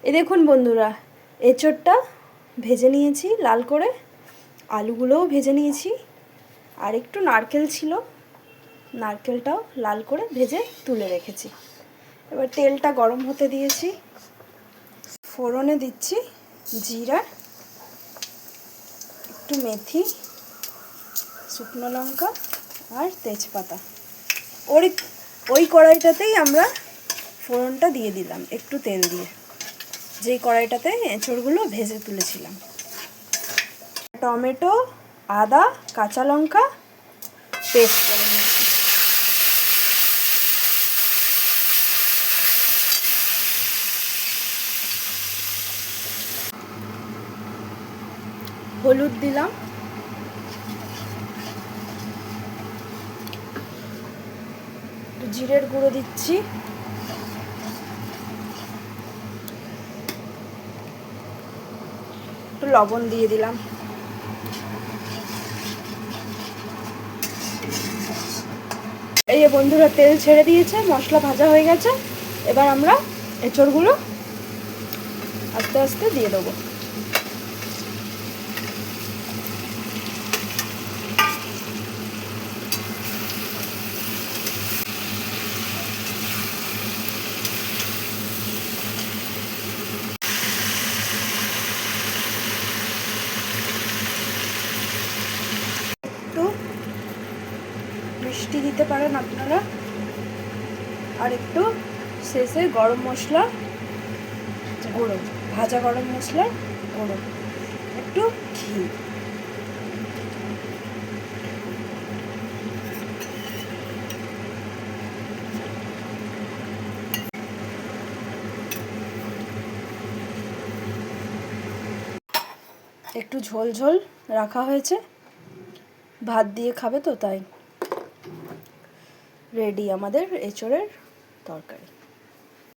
এই দেখুন বন্ধুরা, এঁচোড়টা ভেজে নিয়েছি লাল করে, আলুগুলোও ভেজে নিয়েছি, আর একটু নারকেল ছিল, নারকেলটাও লাল করে ভেজে তুলে রেখেছি। এবার তেলটা গরম হতে দিয়েছি, ফোড়নে দিচ্ছি জিরা, একটু মেথি, শুকনো লঙ্কা আর তেজপাতা। ওই কড়াইটাতেই আমরা ফোড়নটা দিয়ে দিলাম একটু তেল দিয়ে, যেই কড়াইটাতে এঁচোড়গুলো ভেজে তুলেছিলাম। টমেটো, আদা, কাঁচা লঙ্কা পেস্ট করে নিয়েছি। হলুদ দিলাম, জিরের গুঁড়ো দিচ্ছি, একটু লবণ দিয়ে দিলাম। এই যে বন্ধুরা, তেল ছেড়ে দিয়েছে, মশলা ভাজা হয়ে গেছে। এবার আমরা এঁচোড়গুলো আস্তে আস্তে দিয়ে দেবো। একটু মিষ্টি দিতে পারেন আপনারা, আর একটু শেষে গরম মশলা গুঁড়ো, ভাজা গরম মশলার গুঁড়ো, একটু ঘি। একটু ঝোল ঝোল রাখা হয়েছে, ভাত দিয়ে খাবে তো তাই। রেডি আমাদের এঁচোড়ের তরকারি।